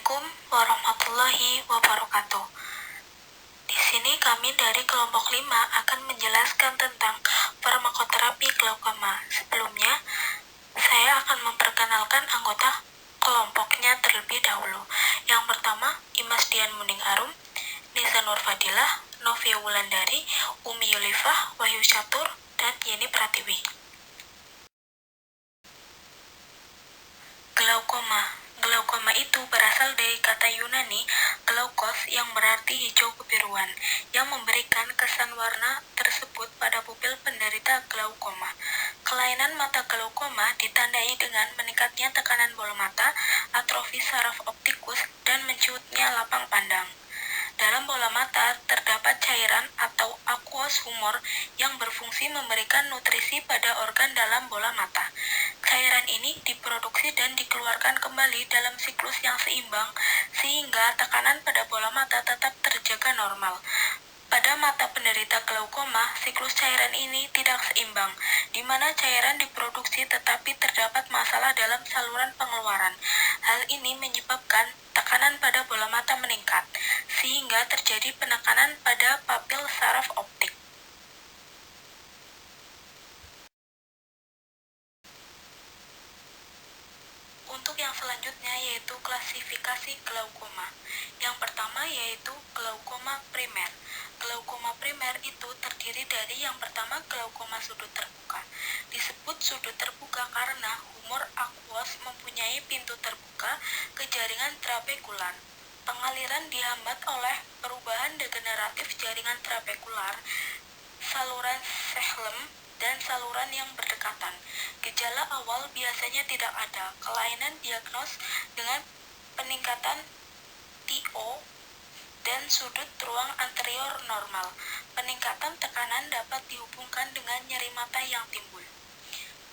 Assalamualaikum warahmatullahi wabarakatuh. Di sini kami dari kelompok 5 akan menjelaskan tentang farmakoterapi glaukoma. Sebelumnya, saya akan memperkenalkan anggota kelompoknya terlebih dahulu. Yang pertama, Imas Dian Muning Arum, Nisa Nur Fadilah, Novia Wulandari, Umi Yulifah, Wahyu Catur, dan Yeni Pratiwi. Glaukoma itu berasal dari kata Yunani glaukos yang berarti hijau kebiruan, yang memberikan kesan warna tersebut pada pupil penderita glaukoma. Kelainan mata glaukoma ditandai dengan meningkatnya tekanan bola mata, atrofi saraf optikus, dan mencuutnya lapang pandang. Dalam bola mata terdapat cairan atau aqueous humor yang berfungsi memberikan nutrisi pada organ dalam bola mata. Cairan ini diproduksi dan dikeluarkan kembali dalam siklus yang seimbang sehingga tekanan pada bola mata tetap terjaga normal. Pada mata penderita glaukoma, siklus cairan ini tidak seimbang, di mana cairan diproduksi tetapi terdapat masalah dalam saluran pengeluaran. Hal ini menyebabkan tekanan pada bola mata meningkat, sehingga terjadi penekanan pada papil saraf optik. Untuk yang selanjutnya yaitu klasifikasi glaukoma. Yang pertama yaitu glaukoma primer. Glaukoma primer itu terdiri dari yang pertama glaukoma sudut terbuka. Disebut sudut terbuka karena humor aqueous mempunyai pintu terbuka ke jaringan trabekular. Pengaliran dihambat oleh perubahan degeneratif jaringan trabekular, saluran Schlemm, dan saluran yang berdekatan. Gejala awal biasanya tidak ada. Kelainan diagnos dengan peningkatan TO dan sudut ruang anterior normal. Peningkatan tekanan dapat dihubungkan dengan nyeri mata yang timbul.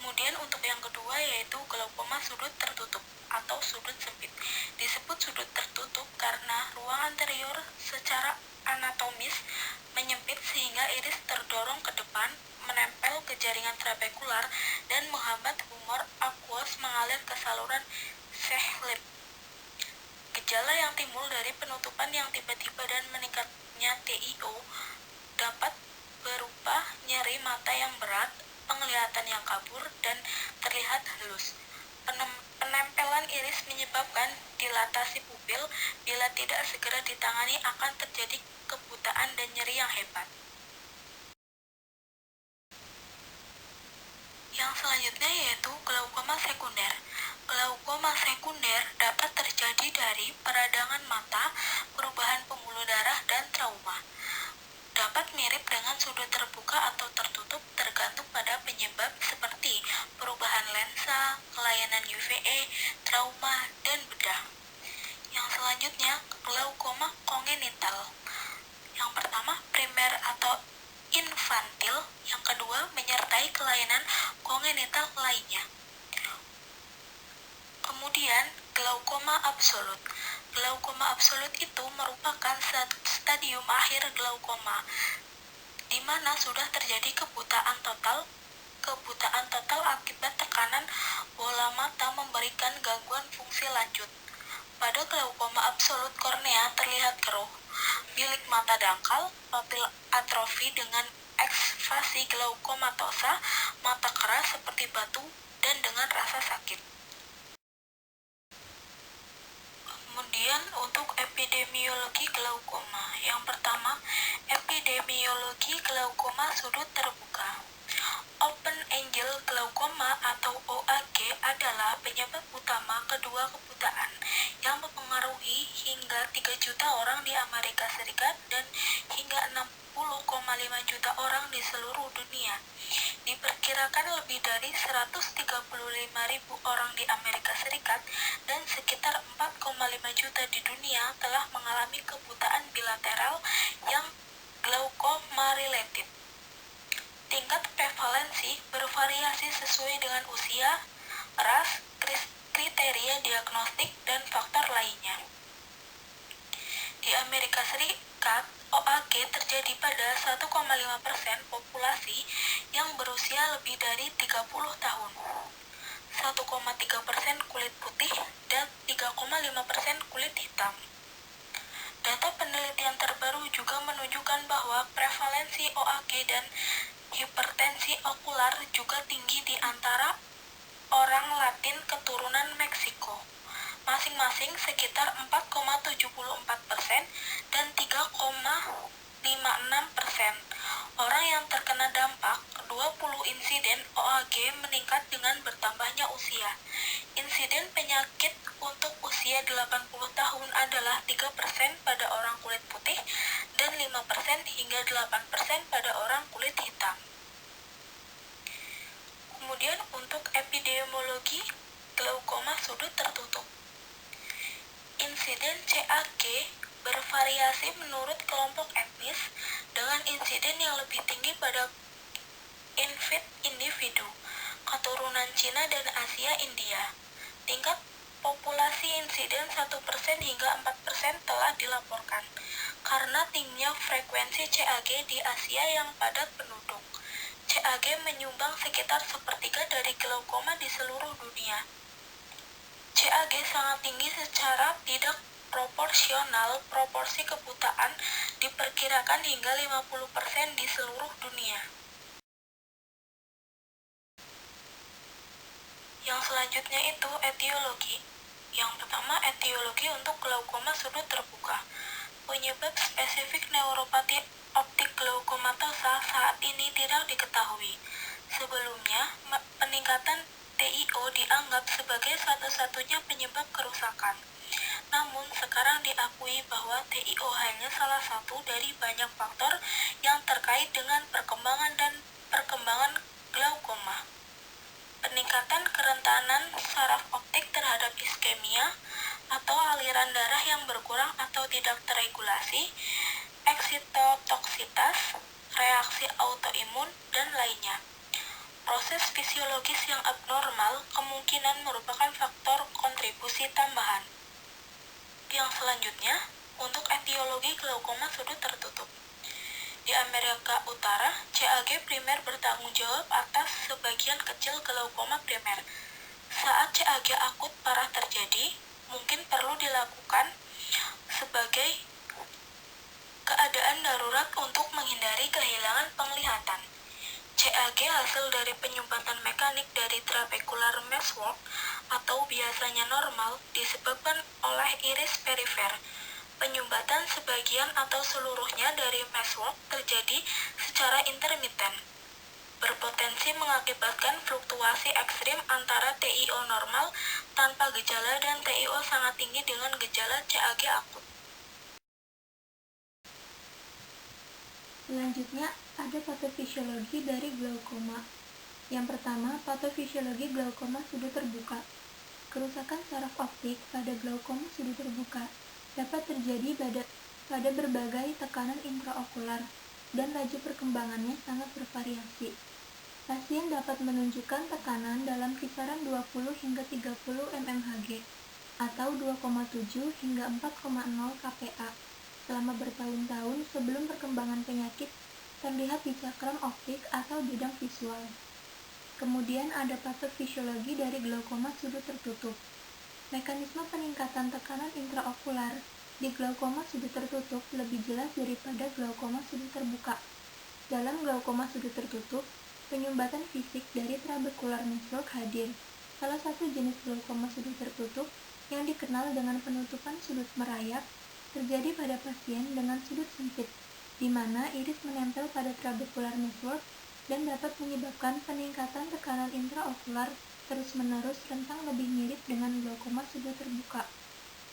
Kemudian untuk yang kedua yaitu glaukoma sudut tertutup atau sudut sempit. Disebut sudut tertutup karena ruang anterior secara anatomis menyempit sehingga iris terdorong ke depan, menempel ke jaringan trabekular, dan menghambat humor aqueous mengalir ke saluran Schlemm. Gejala yang timbul dari penutupan yang tiba-tiba dan meningkatnya TIO dapat berupa nyeri mata yang berat, penglihatan yang kabur, dan terlihat halus. Penempelan iris menyebabkan dilatasi pupil. Bila tidak segera ditangani akan terjadi kebutaan dan nyeri yang hebat. Yang selanjutnya yaitu glaukoma sekunder. Glaukoma sekunder dapat terjadi dari peradangan mata, perubahan pembuluh darah, dan trauma. Dapat mirip dengan sudut terbuka atau tertutup tergantung pada penyebab seperti perubahan lensa, kelainan UVA, trauma, dan bedah. Yang selanjutnya, glaukoma kongenital. Yang pertama, primer atau infantil. Yang kedua, menyertai kelainan kongenital lainnya. Kemudian, glaukoma absolut. Glaukoma absolut itu merupakan stadium akhir glaukoma, di mana sudah terjadi kebutaan total akibat tekanan bola mata memberikan gangguan fungsi lanjut. Pada glaukoma absolut, kornea terlihat keruh, bilik mata dangkal, papil atrofi dengan eksfasi glaukomatosa, mata keras seperti batu, dan dengan rasa sakit. Kemudian untuk epidemiologi glaukoma. Yang pertama, epidemiologi glaukoma sudut terbuka. Open angle glaukoma atau OAG adalah penyebab utama kedua kebutaan yang mempengaruhi hingga 3 juta orang di Amerika Serikat dan hingga 60,5 juta orang di seluruh dunia. Diperkirakan lebih dari 135.000 orang di Amerika Serikat dan sekitar 4,5 juta di dunia telah mengalami kebutaan bilateral yang glaukoma-related. Tingkat prevalensi bervariasi sesuai dengan usia, ras, kriteria diagnostik, dan faktor lainnya. Di Amerika Serikat, OAG terjadi pada 1,5% populasi yang berusia lebih dari 30 tahun, 1,3% kulit putih, dan 3,6% kulit hitam. Data penelitian terbaru juga menunjukkan bahwa prevalensi OAG dan hipertensi okular juga tinggi di antara orang Latin keturunan Meksiko, masing-masing sekitar 4,74% dan 3,56%. Orang yang terkena dampak 20 insiden OAG meningkat dengan bertambahnya usia. Insiden penyakit untuk usia 80 tahun adalah 3% pada orang kulit putih dan 5% hingga 8% pada orang kulit hitam. Kemudian untuk epidemiologi glaukoma sudut tertutup. Insiden CAG bervariasi menurut kelompok etnis dengan insiden yang lebih tinggi pada individu keturunan Cina dan Asia India. Tingkat populasi insiden 1% hingga 4% telah dilaporkan karena tingginya frekuensi CAG di Asia yang padat penduduk. CAG menyumbang sekitar sepertiga dari glaukoma di seluruh dunia. CAG sangat tinggi secara tidak proporsional. Proporsi kebutaan diperkirakan hingga 50% di seluruh dunia. Yang selanjutnya itu etiologi. Yang pertama, etiologi untuk glaukoma sudut terbuka. Penyebab spesifik neuropati optik glaukomatosa saat ini tidak diketahui. Sebelumnya, peningkatan TIO dianggap sebagai satu-satunya penyebab kerusakan. Namun, sekarang diakui bahwa TIO hanya salah satu dari banyak faktor yang terkait dengan perkembangan glaukoma. Peningkatan kerentanan saraf optik terhadap iskemia atau aliran darah yang berkurang atau tidak terregulasi, eksitotoksitas, reaksi autoimun, dan lainnya. Proses fisiologis yang abnormal kemungkinan merupakan faktor kontribusi tambahan. Yang selanjutnya, untuk etiologi glaukoma sudut tertutup. Di Amerika Utara, CAG primer bertanggung jawab atas sebagian kecil glaukoma primer. Saat CAG akut parah terjadi, mungkin perlu dilakukan sebagai keadaan darurat untuk menghindari kehilangan penglihatan. CAG hasil dari penyumbatan mekanik dari trabecular meshwork atau biasanya normal disebabkan oleh iris perifer. Penyumbatan sebagian atau seluruhnya dari meshwork terjadi secara intermiten, berpotensi mengakibatkan fluktuasi ekstrim antara TIO normal tanpa gejala dan TIO sangat tinggi dengan gejala CAG akut. Selanjutnya, ada patofisiologi dari glaukoma. Yang pertama, patofisiologi glaukoma sudut terbuka. Kerusakan saraf optik pada glaukoma sudut terbuka dapat terjadi pada berbagai tekanan intraokular dan laju perkembangannya sangat bervariasi. Pasien dapat menunjukkan tekanan dalam kisaran 20 hingga 30 mmHg atau 2,7 hingga 4,0 kPa selama bertahun-tahun sebelum perkembangan penyakit terlihat di cakram optik atau bidang visual. Kemudian ada patofisiologi dari glaukoma sudut tertutup. Mekanisme peningkatan tekanan intraokular di glaukoma sudut tertutup lebih jelas daripada glaukoma sudut terbuka. Dalam glaukoma sudut tertutup, penyumbatan fisik dari trabecular meshwork hadir. Salah satu jenis glaukoma sudut tertutup yang dikenal dengan penutupan sudut merayap terjadi pada pasien dengan sudut sempit, di mana iris menempel pada trabecular meshwork dan dapat menyebabkan peningkatan tekanan intraokular terus-menerus rentang lebih mirip dengan glaukoma sudut terbuka,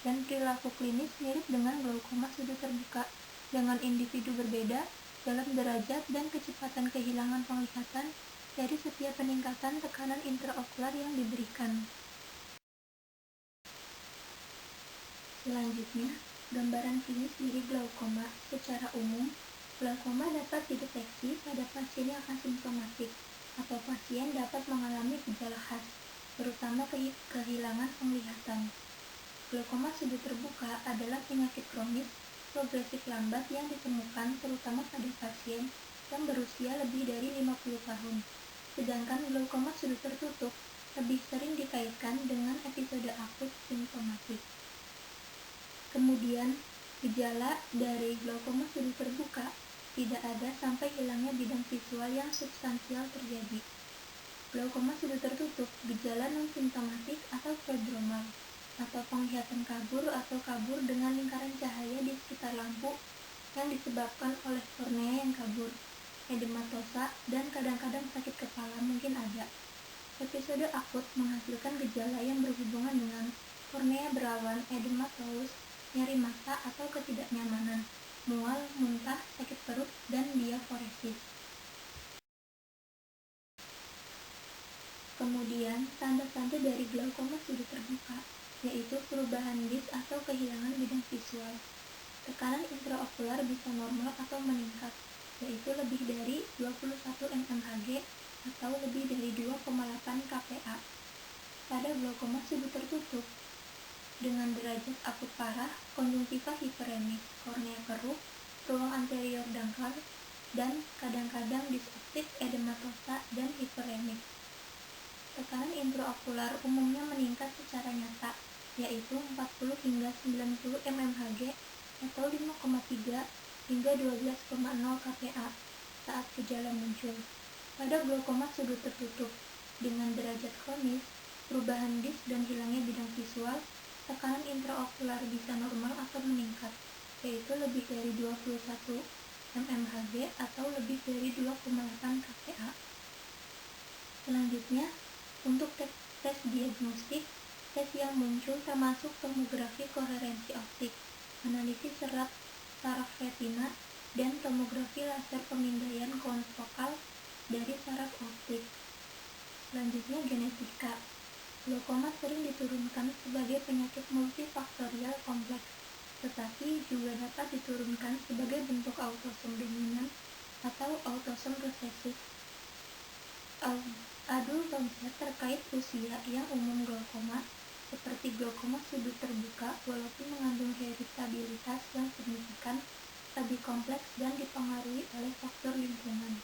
dan perilaku klinis mirip dengan glaukoma sudut terbuka, dengan individu berbeda dalam derajat dan kecepatan kehilangan penglihatan dari setiap peningkatan tekanan intraokular yang diberikan. Selanjutnya, gambaran klinis dari glaukoma. Secara umum, glaukoma dapat dideteksi pada pasien yang asimptomatik atau pasien dapat mengalami gejala khas, terutama kehilangan penglihatan. Glaukoma sudut terbuka adalah penyakit kronis progresif lambat yang ditemukan terutama pada pasien yang berusia lebih dari 50 tahun. Sedangkan glaukoma sudut tertutup lebih sering dikaitkan dengan episode akut simptomatik. Kemudian, gejala dari glaukoma sudut terbuka tidak ada sampai hilangnya bidang visual yang substansial terjadi. Glaukoma sudut tertutup gejala non-simptomatik atau prodromal, atau penglihatan kabur atau kabur dengan lingkaran cahaya di sekitar lampu yang disebabkan oleh kornea yang kabur, edematosa, dan kadang-kadang sakit kepala mungkin ada. Episode akut menghasilkan gejala yang berhubungan dengan kornea berawan, edematosus, nyeri mata atau ketidaknyamanan, mual, muntah, sakit perut, dan diaforesis. Kemudian, tanda-tanda dari glaukoma sudut terbuka, yaitu perubahan dis atau kehilangan bidang visual. Tekanan intraokular bisa normal atau meningkat, yaitu lebih dari 21 mmHg atau lebih dari 2,8 kPa. Pada glaukoma sudut tertutup, dengan derajat akut parah, konjungtiva hiperemik, kornea keruh, ruang anterior dangkal, dan kadang-kadang disoptik, edematosa, dan hiperemik. Tekanan intraokular umumnya meningkat secara nyata, yaitu 40 hingga 90 mmHg atau 5,3 hingga 12,0 kPa saat gejala muncul. Pada glaukoma sudut tertutup dengan derajat kronis, perubahan dis dan hilangnya bidang visual, tekanan intraokular bisa normal atau meningkat, yaitu lebih dari 21 mmHg atau lebih dari 2,8 kPa. Selanjutnya, untuk tes diagnostik, tes yang muncul termasuk tomografi koherensi optik, analisis serat saraf retina, dan tomografi laser pemindaian konfokal dari saraf optik. Selanjutnya, genetika. Glaukoma sering diturunkan sebagai penyakit multifaktorial kompleks, tetapi juga dapat diturunkan sebagai bentuk autosom dominan atau autosom resesif. Adu konsep terkait usia yang umum glaukoma, seperti glaukoma sudut terbuka, walaupun mengandung heritabilitas yang signifikan, lebih kompleks dan dipengaruhi oleh faktor lingkungan.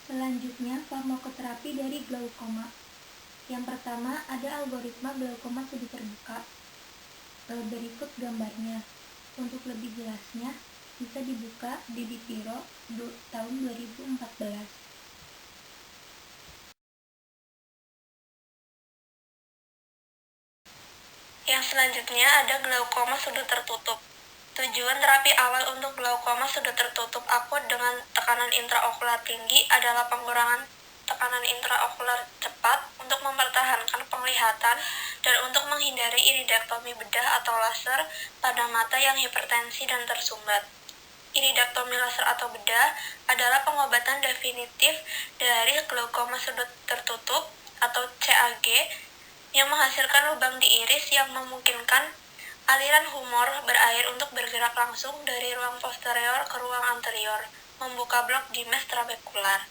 Selanjutnya, farmakoterapi dari glaukoma. Yang pertama, ada algoritma glaukoma sudut terbuka. Berikut gambarnya. Untuk lebih jelasnya, bisa dibuka di Dipiro tahun 2014. Yang selanjutnya ada glaukoma sudut tertutup. Tujuan terapi awal untuk glaukoma sudut tertutup akut dengan tekanan intraokular tinggi adalah pengurangan tekanan intraokular cepat untuk mempertahankan penglihatan dan untuk menghindari iridektomi bedah atau laser pada mata yang hipertensi dan tersumbat. Iridektomi laser atau bedah adalah pengobatan definitif dari glaukoma sudut tertutup atau CAG yang menghasilkan lubang di iris yang memungkinkan aliran humor berair untuk bergerak langsung dari ruang posterior ke ruang anterior, membuka blok dimes trabekular.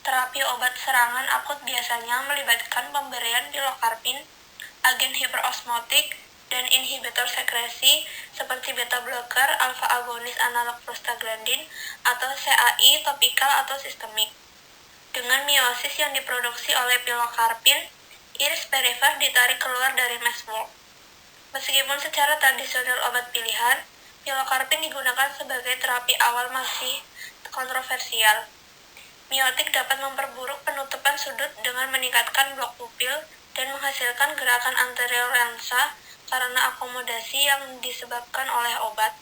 Terapi obat serangan akut biasanya melibatkan pemberian pilokarpin, agen hiperosmotik, dan inhibitor sekresi seperti beta blocker, alfa agonis analog prostaglandin, atau CAI topikal atau sistemik. Dengan meiosis yang diproduksi oleh pilokarpin, iris perifer ditarik keluar dari meshwork. Meskipun secara tradisional obat pilihan, pilokarpin digunakan sebagai terapi awal masih kontroversial. Miotik dapat memperburuk penutupan sudut dengan meningkatkan blok pupil dan menghasilkan gerakan anterior lensa karena akomodasi yang disebabkan oleh obat.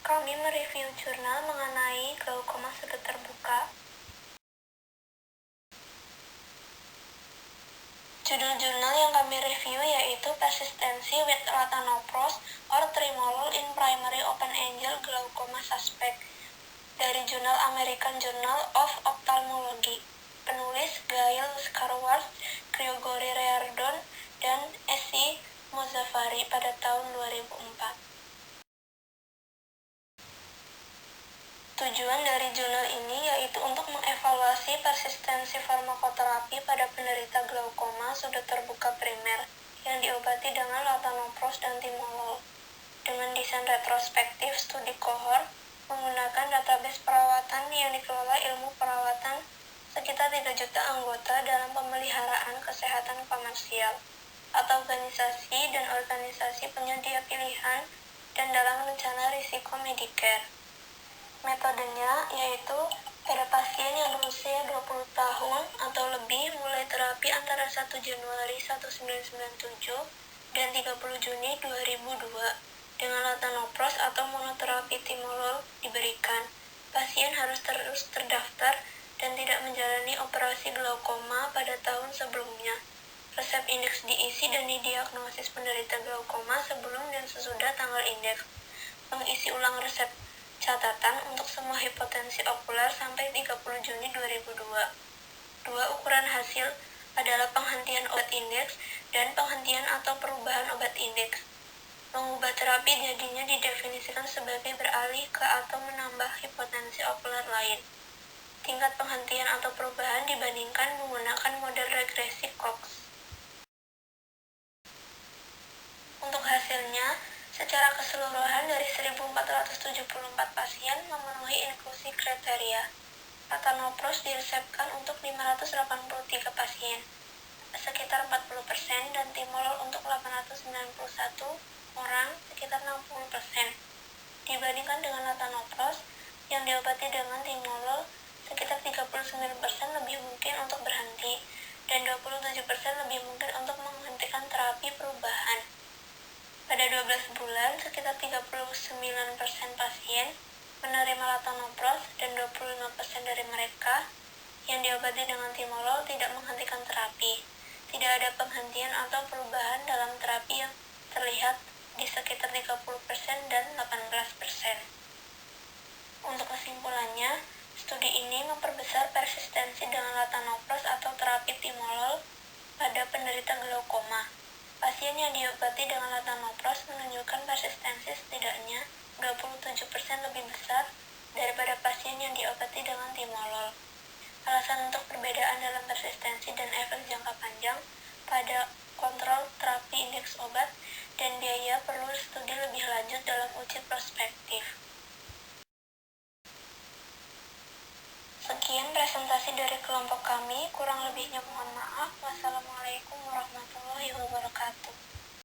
Kami mereview jurnal mengenai glaukoma sudut terbuka. Judul jurnal yang kami review yaitu Persistency with Latanoprost or Tremolol in Primary Open-Angle Glaucoma Suspect dari jurnal American Journal of Ophthalmology. Penulis Gail Scarworth, Gregory Reardon, dan S.C. Mozaffari pada tahun 2004. Tujuan dari jurnal ini yaitu untuk mengevaluasi persistensi farmakoterapi pada penderita glaukoma sudut terbuka primer yang diobati dengan latanoprost dan timolol. Dengan desain retrospektif studi kohort menggunakan database perawatan yang dikelola Ilmu Perawatan sekitar 3 juta anggota dalam pemeliharaan kesehatan komersial, atau organisasi dan organisasi penyedia pilihan, dan dalam rencana risiko Medicare. Metodenya yaitu pada pasien yang berusia 20 tahun atau lebih mulai terapi antara 1 Januari 1997 dan 30 Juni 2002 dengan latanopros atau monoterapi timolol diberikan. Pasien harus terus terdaftar dan tidak menjalani operasi glaukoma pada tahun sebelumnya. Resep indeks diisi dan didiagnosis penderita glaukoma sebelum dan sesudah tanggal indeks. Mengisi ulang resep catatan untuk semua hipotensi okular sampai 30 Juni 2002. Dua ukuran hasil adalah penghentian obat indeks dan penghentian atau perubahan obat indeks. Mengubah terapi jadinya didefinisikan sebagai beralih ke atau menambah hipotensi okular lain. Tingkat penghentian atau perubahan dibandingkan menggunakan model regresi Cox. Untuk hasilnya, secara keseluruhan dari 1.474 pasien memenuhi inklusi kriteria. Latanopros diresepkan untuk 583 pasien, sekitar 40%, dan timolol untuk 891 orang, sekitar 60%. Dibandingkan dengan latanopros, yang diobati dengan timolol, sekitar 39% lebih mungkin untuk berhenti, dan 27% lebih mungkin untuk menghentikan terapi perubahan. Pada 12 bulan, sekitar 39% pasien menerima latanopros dan 25% dari mereka yang diobati dengan timolol tidak menghentikan terapi. Tidak ada penghentian atau perubahan dalam terapi yang terlihat di sekitar 30% dan 18%. Untuk kesimpulannya, studi ini memperbesar persistensi dengan latanopros atau terapi timolol pada penderita glaukoma. Pasien yang diobati dengan latanopros menunjukkan persistensi setidaknya 27% lebih besar daripada pasien yang diobati dengan timolol. Alasan untuk perbedaan dalam persistensi dan efek jangka panjang pada kontrol terapi indeks obat dan biaya perlu studi lebih lanjut dalam uji prospektif. Sekian presentasi dari kelompok kami, kurang lebihnya mohon maaf. Wassalamualaikum warahmatullahi wabarakatuh.